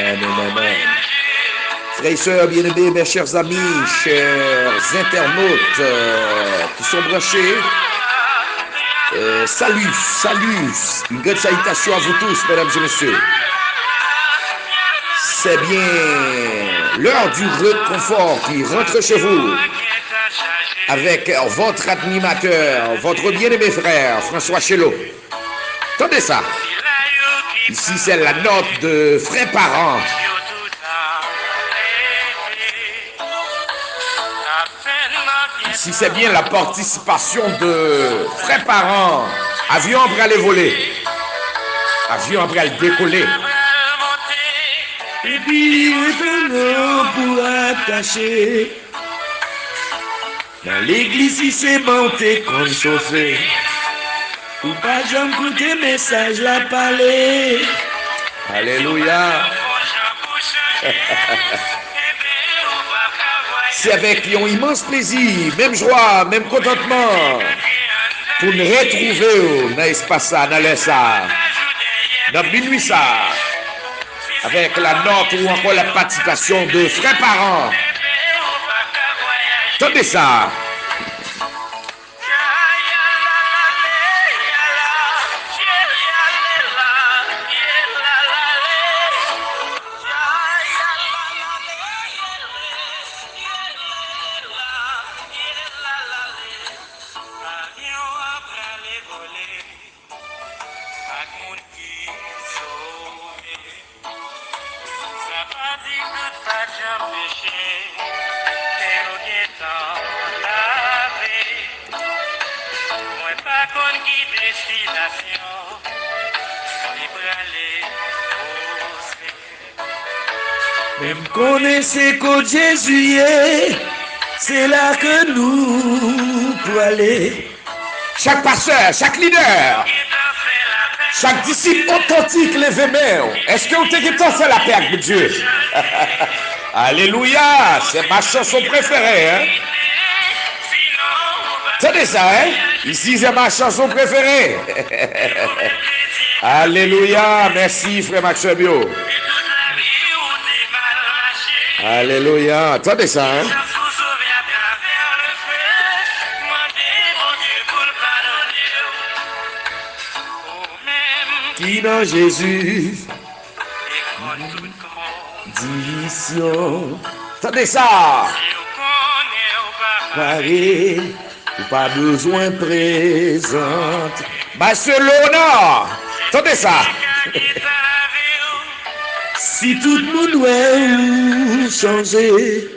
Amen. Frères et sœurs bien-aimés, mes chers amis, chers internautes qui sont branchés, salut, une grande salutation à vous tous, mesdames et messieurs. C'est bien l'heure du réconfort qui rentre chez vous avec votre animateur, votre bien-aimé frère, François Chelot. Attendez ça. Ici, c'est la note de Frères Parents. Ici, c'est bien la participation de Frères Parents. Avion après aller voler. Avion après aller décoller. Et puis, maintenant, pour attacher. Dans l'église, il s'est monté comme chauffé. Ou pas, j'en côté message la parler. Alléluia. C'est avec un immense plaisir, même joie, même contentement, pour nous retrouver dans l'espace, dans l'air ça, dans minuit ça, avec la note ou encore la participation de Frères Parents. Attendez ça. Même connaissez que Jésus est, c'est là que nous pouvons aller. Chaque pasteur, chaque leader, chaque disciple authentique, levez main. Est-ce que vous avez fait la paix avec Dieu? Alléluia, c'est ma chanson préférée. Hein? Tenez ça, hein? Ici, c'est ma chanson préférée. Alléluia, merci frère Maxime Bio. Alléluia, attendez ça, hein? Qui dans Jésus division. Attendez ça. Pareil, ou pas besoin présente. Barcelona. Attendez ça. Si tout le monde doit changer,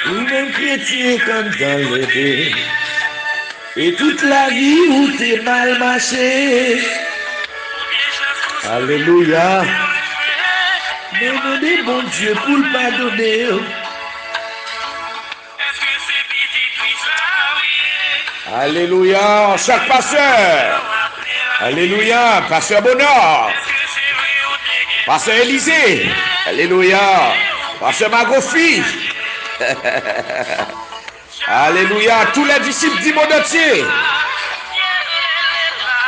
ou même chrétien comme dans l'été, et toute la vie où t'es mal marché. Alléluia. Même des bons Dieu pour le pardonner. Alléluia. Chaque pasteur. Alléluia. Pasteur Bonheur. Pasteur Élisée. Alléluia. Pasteur Magofi. Alléluia. Tous les disciples du monde entier.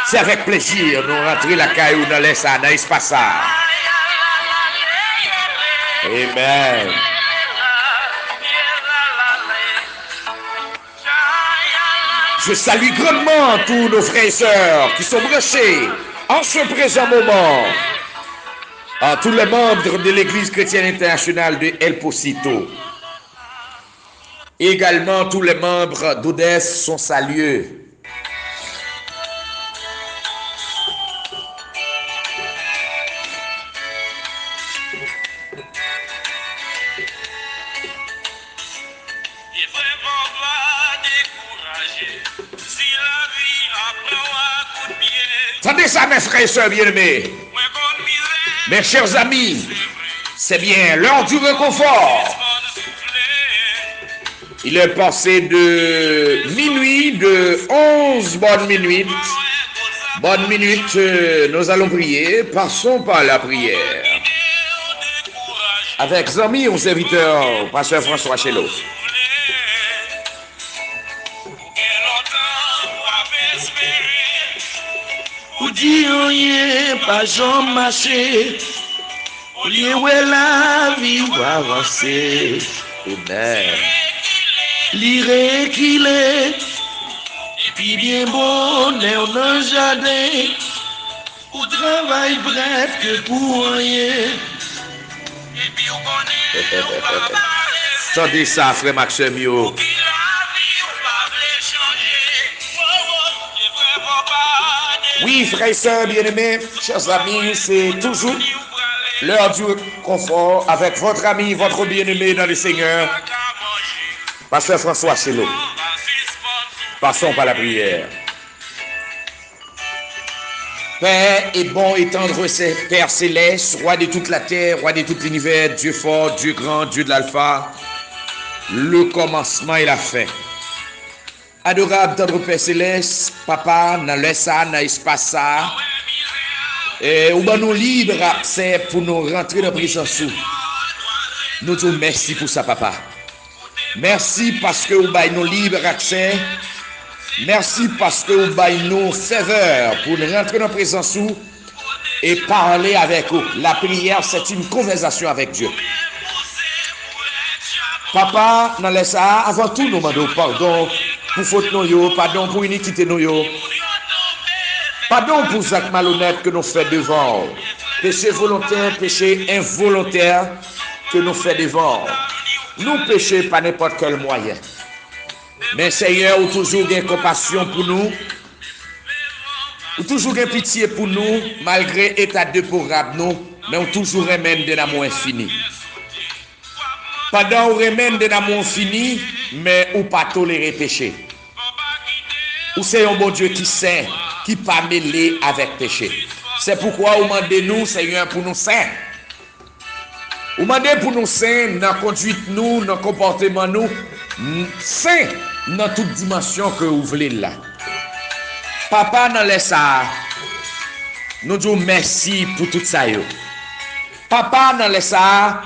C'est avec plaisir nous rentrer la caillou dans l'espace. Amen. Je salue grandement tous nos frères et sœurs qui sont branchés en ce présent moment. À tous les membres de l'Église chrétienne internationale de El Pocito. Également, tous les membres d'Odesse sont salués. Attendez ça, mes frères et sœurs bien-aimés. Mes chers amis, c'est bien l'heure du réconfort. Il est passé de minuit, de 11 bonnes minutes. Bonne minute, nous allons prier. Passons par la prière. Avec Zami, aux serviteurs, pasteur François Chelot. Ou dit rien, pas jamais marché. Lié où est la vie ou avancer. Amen. Lire qu'il est. Puis bien bonheur dans le jardin. Ou travail prête que pour rien. Tendez ça, frère Maxime. Yo. Oui, frères et sœurs bien-aimés, chers amis, c'est toujours l'heure du confort avec votre ami, votre bien-aimé dans le Seigneur, Pasteur François Chelot. Passons par la prière. Père et bon et tendre Père céleste, roi de toute la terre, roi de tout l'univers, Dieu fort, Dieu grand, Dieu de l'alpha, le commencement et la fin. Adorable tendre Père céleste, papa, dans l'espace, dans l'espace ça, et où nous libre accès pour nous rentrer dans la présence. Nous disons merci pour ça, papa. Merci parce que vous nous libre accès. Merci parce que vous nous faveur pour rentrer dans la présence et parler avec vous. La prière, c'est une conversation avec Dieu. Papa, dans les ça, avant tout, nous demandons pardon pour faute nous, pardon pour iniquité nous, pardon pour les actes malhonnêtes que nous faisons devant, péché volontaire, péché involontaire que nous faisons devant. Nous péchons par n'importe quel moyen. Mais Seigneur, ou toujours bien compassion pour nous, ou toujours bien pitié pour nous, malgré l'état déplorable nous, mais ou toujours remède de l'amour infini. Pendant ou remède de l'amour infini, mais ou pas tolérer péché. Ou c'est un bon Dieu qui saint, qui pas mêlé avec péché. C'est pourquoi vous demandez nous, Seigneur, pour nous saints. Vous demandez pour nous saints, dans la conduite nous, dans le comportement nous, saints dans toute dimension que vous voulez là. Papa, dans les ça, nous disons merci pour tout ça. Papa, dans les ça,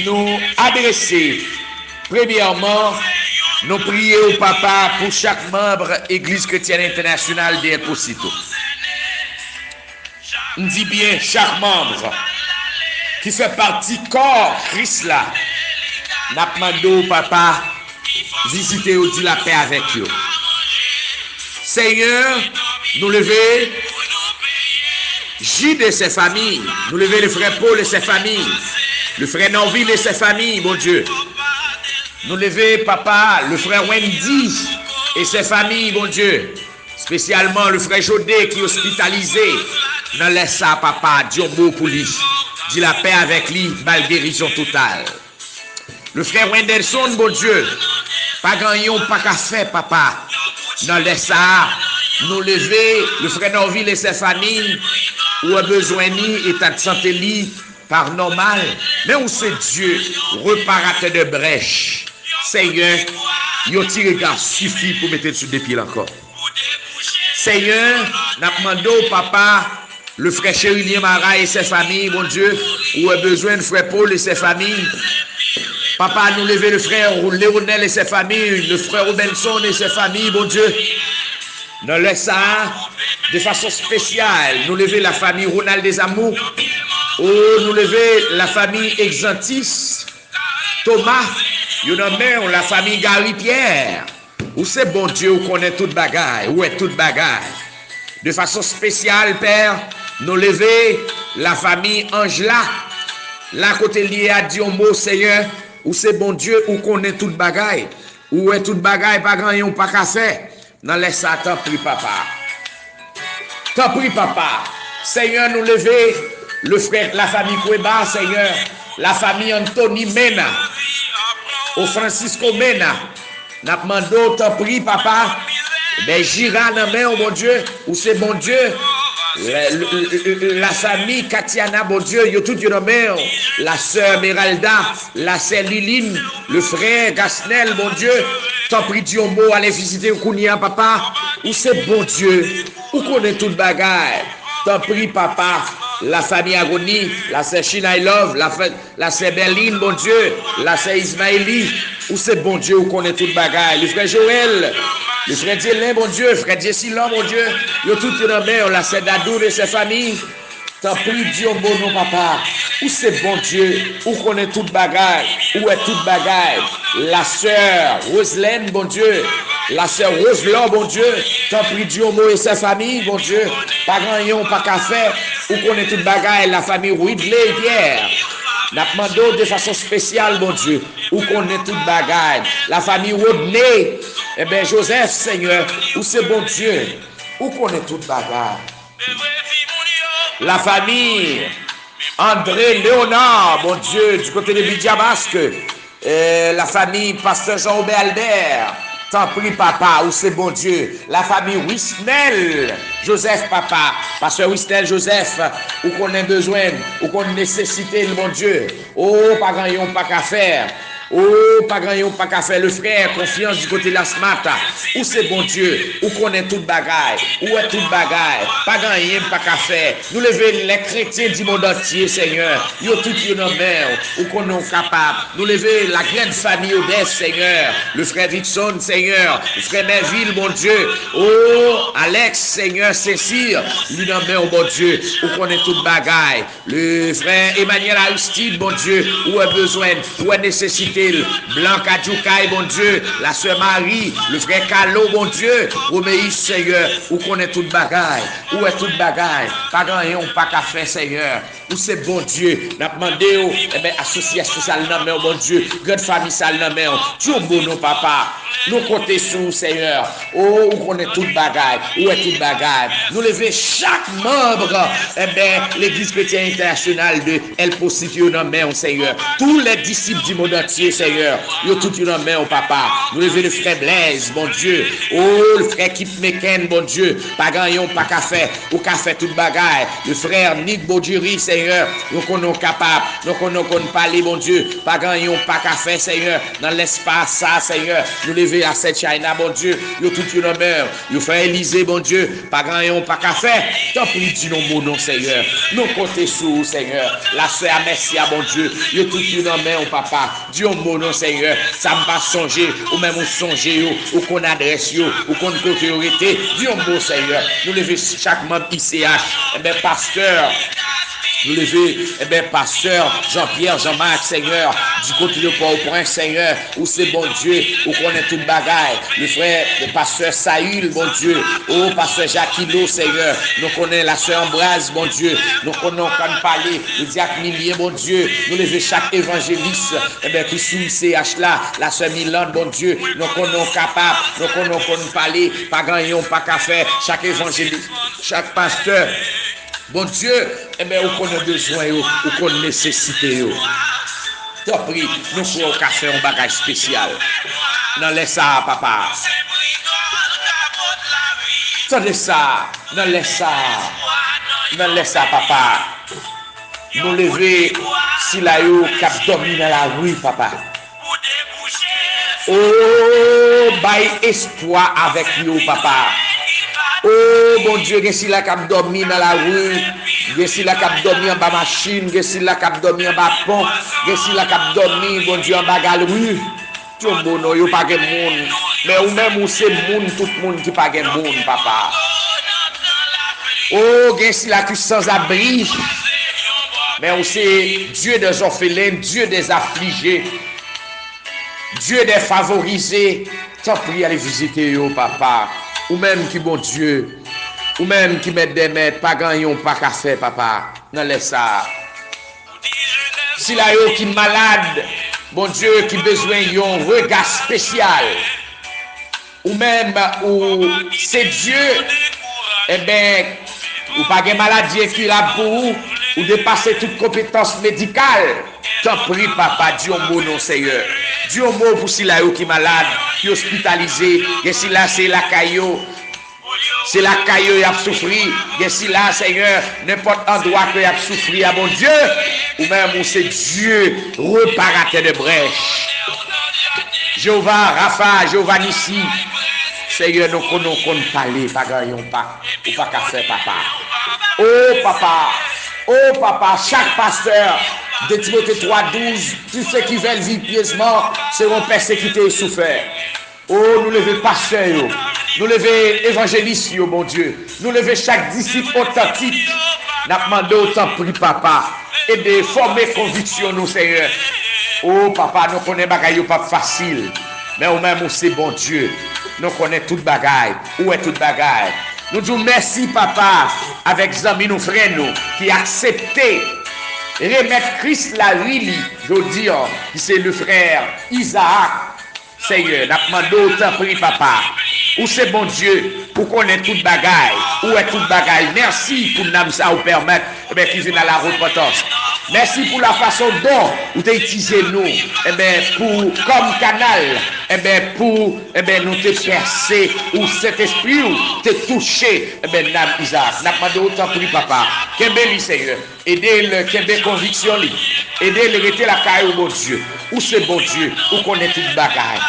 nous adresser, premièrement, nous prier au papa pour chaque membre Église chrétienne internationale d'El Pocito. On dit bien chaque membre qui fait partie corps Christ là. N'a demandé au papa visiter ou dire la paix avec eux. Seigneur, nous lever J de ses familles, nous lever le frère Paul et ses familles, le frère Norville et ses familles, mon Dieu. Nous lever papa, le frère Wendy et ses familles, mon Dieu. Spécialement le frère Jodet qui est hospitalisé. Dans laisse ça, papa, Dieu beau pour lui. Dis la paix avec lui, mal guérison totale. Le frère Wendelson, mon Dieu, pas gagnon, pas qu'à faire, papa. Dans les ça, nous lever, le frère Norville et ses familles, où a besoin ni état de santé li, par normal, mais où c'est Dieu, réparateur de brèche. Seigneur, yo ti regard suffit pour mettre sur des pieds encore. Seigneur, n'a demandé au papa, le frère Chérillien Marat et ses familles, mon Dieu, où a besoin de frère Paul et ses familles. Papa, nous lever le frère Léonel et ses familles, le frère Robinson et ses familles, mon Dieu. Nous laisse ça de façon spéciale. Nous lever la famille Ronald des Amours. Oh, nous lever la famille Exantis, Thomas, la famille Gary Pierre. Où c'est bon Dieu, où connaît toute bagaille, où est toute bagaille. De façon spéciale, Père, nous lever la famille Angela. Là, côté lié à Diomo, Seigneur, où c'est bon Dieu, où connaît toute bagaille. Où est toute bagaille, pas grand yon, pas qu'à faire. Dans les ça, t'en prie, papa. T'en prie, papa. Seigneur, nous lever le frère, la famille Koueba, Seigneur, la famille Anthony Mena, au Francisco Mena. N'a demandé, t'en prie, papa. Ben, j'irai dans main, oh mon Dieu, où c'est bon Dieu. La famille Katiana, bon Dieu, yo tout yon main. La sœur Meralda, la sœur Liline, le frère Gasnel, mon Dieu. T'en prie, Dieu, mot, allez visiter Kounia, papa. Où c'est bon Dieu, où connaît toute bagaille. T'en prie, papa. La famille Agoni, la sœur Shina I Love, la sœur Berline, bon Dieu, la sœur Ismaëli, où c'est bon Dieu, où connaît toute bagaille. Le frère Joël, le frère Djelin, bon Dieu, frère Jessilon, bon Dieu, yo tout yon main, la sœur Dadour et ses familles. T'en prie, Dieu, bon non, papa. Où c'est bon Dieu, où connaît toute bagaille, où est toute bagaille. La sœur Roselaine, bon Dieu. La sœur Roselon, bon Dieu. T'en prie, Dieu, bon et sa famille, bon Dieu. Pas grand yon, pas café. Où connaît toute bagaille, la famille Ridley et Pierre. N'a demandé de façon spéciale, bon Dieu, où connaît toute bagaille. La famille Rodney, eh bien, Joseph, Seigneur, où c'est bon Dieu, où connaît toute bagaille. La famille André Léonard, bon Dieu, du côté de Bidiamasque. La famille Pasteur Jean-Aubert Albert. T'en prie, papa, où c'est bon Dieu. La famille Wisnel, Joseph, papa. Pasteur Wisnel, Joseph, où qu'on a besoin, où qu'on nécessité, le bon Dieu. Oh, pas grand yon, pas qu'à faire. Oh, pas grand yon, pas qu'à faire. Le frère, confiance du côté de la smata. Où c'est bon Dieu, où qu'on est toute bagaille. Où est toute bagaille. Pas grand yon, pas qu'à faire. Nous lever les chrétiens du monde entier, Seigneur. Yo tout yon en mer, où qu'on est capable. Nous lever la grande famille Odès, Seigneur. Le frère Dixon, Seigneur. Le frère Merville, mon Dieu. Oh, Alex, Seigneur, Cécile. Lui en mer, bon Dieu. Où qu'on est toute bagaille. Le frère Emmanuel Aristide, bon Dieu. Où est besoin, où est nécessité. Blanc Adjoukaï, bon Dieu, la sœur Marie, le frère Calo, bon Dieu, Roméis, Seigneur, où connaît toute bagaille, où est toute bagaille, pas grand yon, pas qu'à faire, Seigneur, où c'est bon Dieu, n'a demandé, eh bien, association sale nan men, bon Dieu, grande famille sale nan men, Dieu bon non, papa, nous comptons sur, Seigneur, oh, où connaît toute bagaille, où est toute bagaille, nous lever chaque membre, eh bien, l'église chrétienne internationale de El Positio nan men, Seigneur, tous les disciples du monde entier, Seigneur, yo tout yon en main au papa. Nous lever le frère Blaise, bon Dieu. Oh, le frère Kip Meken, bon Dieu. Pas gagnons, pas café, ou café toute bagaille. Le frère Nick Bodjuri, Seigneur. Nous connaissons capable, nous connaissons parler, bon Dieu. Pas gagnons, pas café, Seigneur. Dans l'espace, ça, Seigneur. Nous lever à cette China, bon Dieu. Yo tout yon en main. Yo frère Élysée, bon Dieu. Pas gagnons, pas café. Tant pis, dis non, mon Seigneur. Nous comptons sur, Seigneur. La sœur Messia, bon Dieu. Yo tout yon en main, au papa. Dieu mon nom, Seigneur, ça me va songer, ou même ou songer, ou qu'on adresse, ou qu'on autorité. Dieu mon Seigneur, nous lever chaque membre ICH, eh bien, pasteur. Nous lever, eh bien, pasteur Jean-Pierre, Jean-Marc, Seigneur, du côté de Port-au-Prince, Seigneur, où c'est bon Dieu, où connaît toute bagaille. Le frère, le pasteur Saül, bon Dieu, oh, pasteur Jacquino, Seigneur, nous connaissons la sœur Ambroise, bon Dieu, nous connaissons quand parler, le diacre Millier, bon Dieu, nous lever chaque évangéliste, eh bien, qui sous CH là, la sœur Milan, bon Dieu, nous connaissons capable, nous connaissons parler, pas gagnons, pas qu'à faire, chaque évangéliste, chaque pasteur. Bon Dieu, eh bien, où qu'on a besoin, où qu'on a nécessité. T'as pris, nous faut qu'à faire un bagage spécial. Non, laisse ça, papa. Attendez ça, non, laisse ça. Non, laisse ça, papa. Nous lever, si la yo cap dormi dans la rue, papa. Oh, bail espoir avec nous, papa. Oh, bon Dieu, que si la cap dormi dans la rue, que si la cap dormi en bas machine, que si la cap dormi en bas pont, que si la cap dormi, bon Dieu, en bas galerie. Tout le monde, yo pas de monde. Mais ou même ou c'est monde, tout le monde qui pas de monde, papa. Oh, que si la qui sans abri. Mais ou c'est Dieu des orphelins, Dieu des affligés, Dieu des favorisés. T'en prie aller visiter yo, papa. Ou même qui bon Dieu, ou même qui met des mètres, pas gagnons, pas qu'à faire, papa. Non, laisse ça. Si la yo qui malade, bon Dieu, qui besoin d'un regard spécial, ou même, ou c'est Dieu, eh bien, ou pas de maladie incurable pour vous, ou dépasser toute compétence médicale. T'en prie, papa, Dieu mon nom, Seigneur. Dieu mot pour si la yo qui malade, qui hospitalisé, et si là c'est la caillou, c'est la caillou qui a souffri, et si là, Seigneur, n'importe endroit que y a souffri à mon Dieu, ou même où c'est Dieu réparateur de brèche. Jéhovah, Rapha, Jéhovah Nissi, Seigneur, nous connaissons parler, pas gagnons pas, ou pas qu'à faire, papa. Oh papa, chaque pasteur de Timothée 3:12, tous ceux qui veulent vivre pieusement seront persécutés et souffert. Oh, nous levons pasteurs, nous levons évangélistes, mon Dieu, nous levons chaque disciple authentique, N'a demandé autant prix papa et de former conviction nous Seigneur. Oh papa, nous connaissons bagaille pas facile. Mais au même c'est bon Dieu. Nous connaissons toute bagaille. Où est toute bagaille? Nous disons merci papa avec amis nous frères nous qui accepté remettre Christ la rili, je dis qui c'est le frère Isaac. Seigneur, n'a demandé autant prix papa. Où c'est bon Dieu pour connaître toute bagaille. Où est toute bagaille? Merci pour nous ça vous permettre qui viennent à la repentance. Merci pour la façon dont vous avez utilisé nous comme canal pour nous te percer ou cet esprit ou te toucher Nam Isaac. N'a pas d'autant prix papa. Kembe Seigneur. Aidez-le, Kembe conviction li. Aidez-le rester la caille au bon Dieu. Où c'est bon Dieu? Où connaît toute bagaille.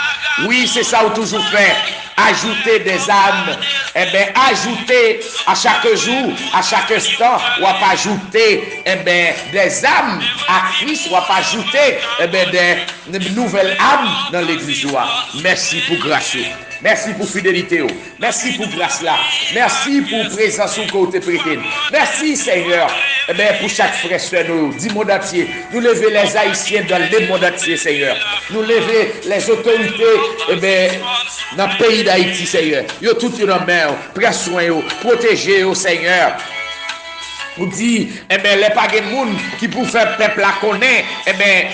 Oui, c'est ça où toujours faire. Ajouter des âmes, ajouter à chaque jour, à chaque instant, ou pas ajouter des âmes à Christ, ou pas ajouter des nouvelles âmes dans l'église. Merci pour grâce. Merci pour fidélité. Merci pour grâce là. Merci pour présence au côté prêté. Merci Seigneur. Pour chaque frère soeur nous, du monde entier. Nous lever les Haïtiens dans le monde entier, Seigneur. Nous lever les autorités dans le pays d'Haïti, Seigneur. Yo tout en main, prends soin, protégez, Seigneur. Vous dit, les pas de monde qui pour faire peuple la connaît,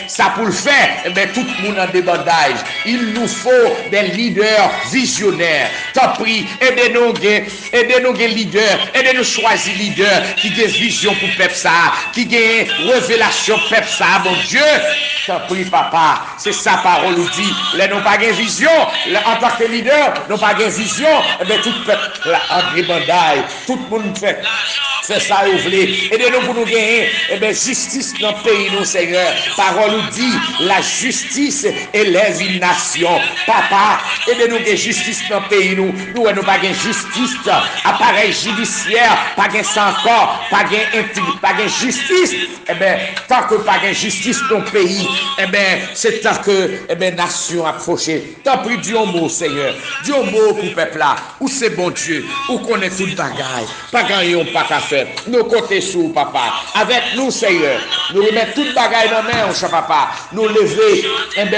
ça pour le faire, tout le monde en débandage. Il nous faut des leaders visionnaires. Tant pis, aidez-nous leaders, aidez-nous choisir leaders qui ont des visions pour peuple ça, qui ont révélation peuple ça, mon Dieu. Tant pis, papa, c'est sa parole nous dit. Les n'ont pas de vision, en tant que leader, n'ont pas de vision, tout le peuple en débandage, tout le monde fait ça, vous voulez. Aidez-nous pour nous gagner justice dans le pays, nous, Seigneur. Parole nous dit, la justice élève une nation. Papa, aidez-nous gagner justice dans le pays, nous. Nous, nous pas gagner justice, appareil judiciaire, pas gagner sans corps, pas gagner justice. Tant que pas gagner justice dans le pays, c'est tant que nation a fauché. Tant pis, Dieu mot, Seigneur. Dieu mot pour le peuple là. Où c'est bon Dieu, où connaît toute bagaille. Pas gagner, pas qu'à faire. Nous côtés sous papa. Avec nous, Seigneur. Nous remettons toute bagaille dans la main, cher papa. Nous lever,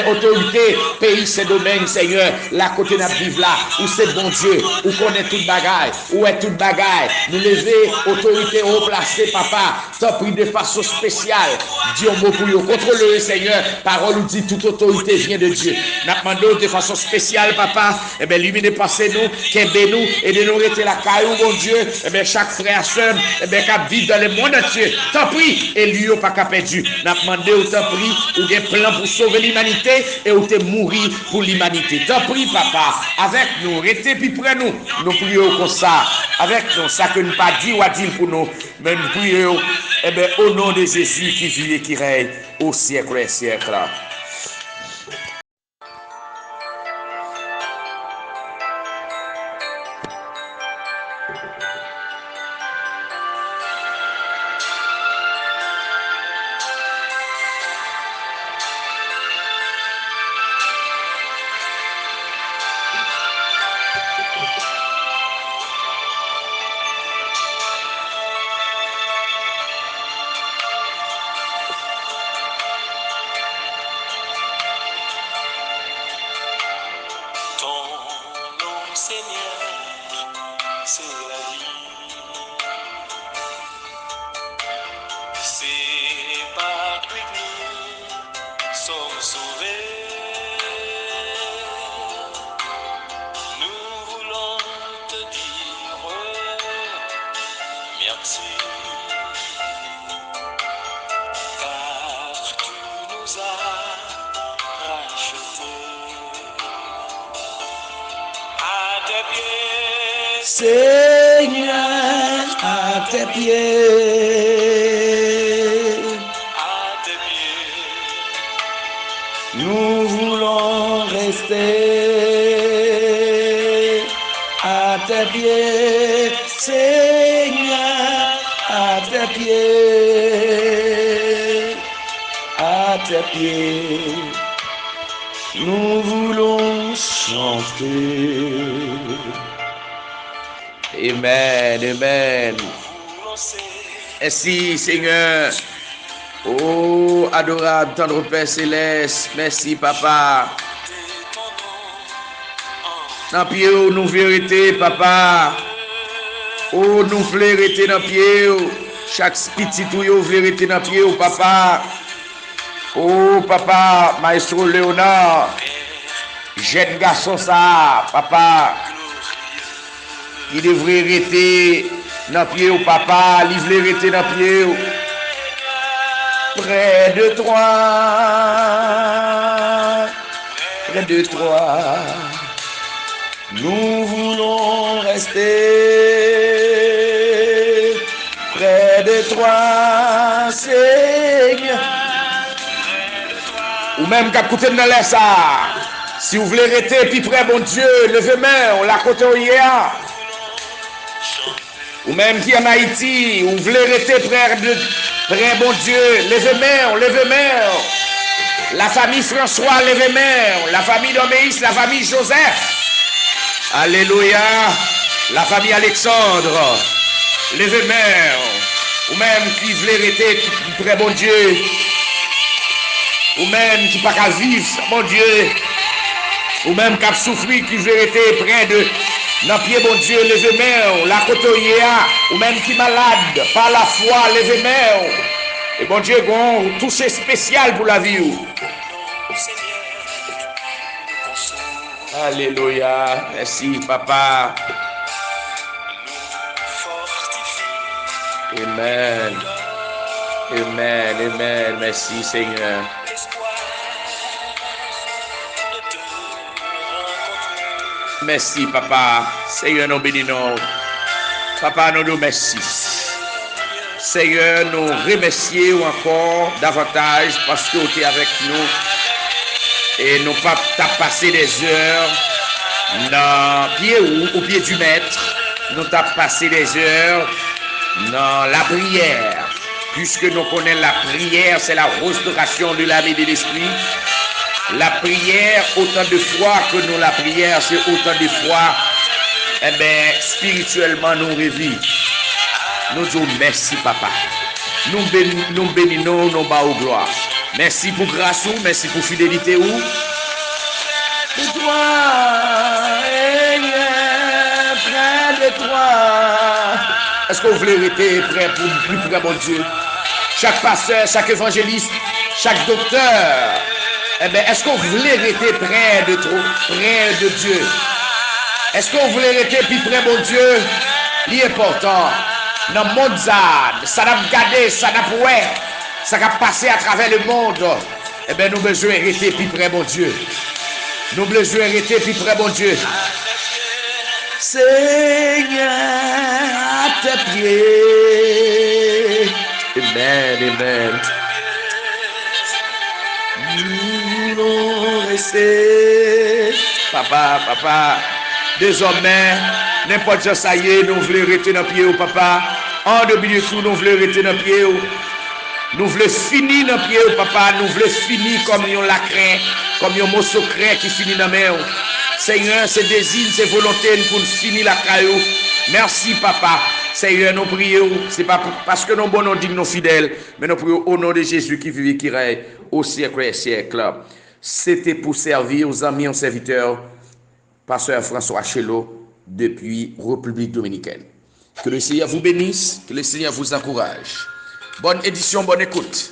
autorité, pays, ces domaines, Seigneur. La côté n'a vivre là. Où c'est bon Dieu. Où connaît toute bagaille. Où est toute bagaille. Nous lever, autorité haut placée, papa. T'as pris de façon spéciale. Dieu mot pour nous. Contrôlez, Seigneur. Parole nous dit toute autorité vient de Dieu. Nous demandons de façon spéciale, papa. Luminez, passez-nous, qu'aidez-nous, aidez-nous rester la caillou, mon Dieu. Chaque frère, soeur, qu'à vivre dans le monde entier. Tant pis, et lui, pas qu'à perdu. N'a demandé au tant pis, ou des plans pour sauver l'humanité, et ou te mourir pour l'humanité. Tant pis, papa, avec nous, restez puis près nous. Nous prions comme ça, avec nous, ça que nous pas dit ou à dire pour nous, mais nous prions, au nom de Jésus qui vit et qui règne au siècle et siècle. Seigneur, à tes pieds, nous voulons rester à tes pieds, Seigneur, à tes pieds, à tes pieds, nous voulons chanter. Amen, amen. Merci, Seigneur. Oh, adorable, tendre Père Céleste. Merci, Papa. Dans pied, nous vérité, Papa. Oh, nous vérité dans pied. Chaque petit tout, vérité dans pied, Papa. Oh, Papa, Maestro Léonard. Jeune garçon, ça, Papa. Il devrait rester dans pied, Papa. Il devrait rester dans pied. Près de toi, près de toi, nous voulons rester près de toi, Seigneur. Ou même qu'à côté de l'air ça, si vous voulez rester puis près, bon Dieu, levez-moi, on l'a côté hier. Ou même qui en Haïti, ou vous voulez rester près, bon Dieu, levez-moi, levez-moi. La famille François, levez-moi. La famille Doméis, la famille Joseph. Alléluia. La famille Alexandre, levez-moi. Ou même qui voulait rester près, bon Dieu. Ou même qui pas qu'à vivre, mon Dieu. Ou même qui a souffert, qui veut rester près de dans pied, bon Dieu, levez-moi, la cotoyéa, ou même qui malade, par la foi, levez-moi. Et bon Dieu, bon, touché spécial pour la vie. Alléluia, merci Papa. Amen. Amen, amen, merci Seigneur. Merci, Papa. Seigneur, nous bénissons. Papa, nous merci. Seigneur, nous remercions encore davantage parce que tu es avec nous. Et nous pas passé des heures dans au pied du maître. Nous t'avons passé des heures dans la prière. Puisque nous connaissons la prière, c'est la restauration de l'âme et de l'esprit. La prière, autant de fois que nous la prière, c'est autant de fois, eh bien, spirituellement, nous revivons. Nous disons merci, Papa. Nous bénissons, nous bas gloire. Merci pour grâce, merci pour fidélité. Pour toi, près de toi. Est-ce que vous voulez rester prêt pour plus près, mon Dieu? Chaque pasteur, chaque évangéliste, chaque docteur. Eh bien, est-ce que vous voulez rester près de Dieu? Est-ce que vous voulez rester plus près de Dieu? L'important, dans le monde, ça n'a pas gardé, ça n'a pas ça a passé à travers le monde. Eh bien, nous avons besoin de rester plus près de Dieu. Nous avons besoin de rester plus près de Dieu. Seigneur, à tes pieds. Amen, amen. Rester. Papa, désormais, n'importe quoi ça y est, nous voulons rester dans le pied, papa. En 2 minutes, nous voulons rester dans le pied. Nous voulons finir dans le pied, papa. Nous voulons finir comme un lacrin, comme un mot secret qui finit dans la main. Seigneur, c'est désir, c'est volonté pour nous finir la caillou. Merci, papa. Seigneur, nous prions. Ce n'est pas parce que nous sommes bons, dignes, fidèles, mais nous prions au nom de Jésus qui vit et qui règne au siècle et siècle. C'était pour servir aux amis, aux serviteurs, pasteur François Chelot, depuis République Dominicaine. Que le Seigneur vous bénisse, que le Seigneur vous encourage. Bonne édition, bonne écoute.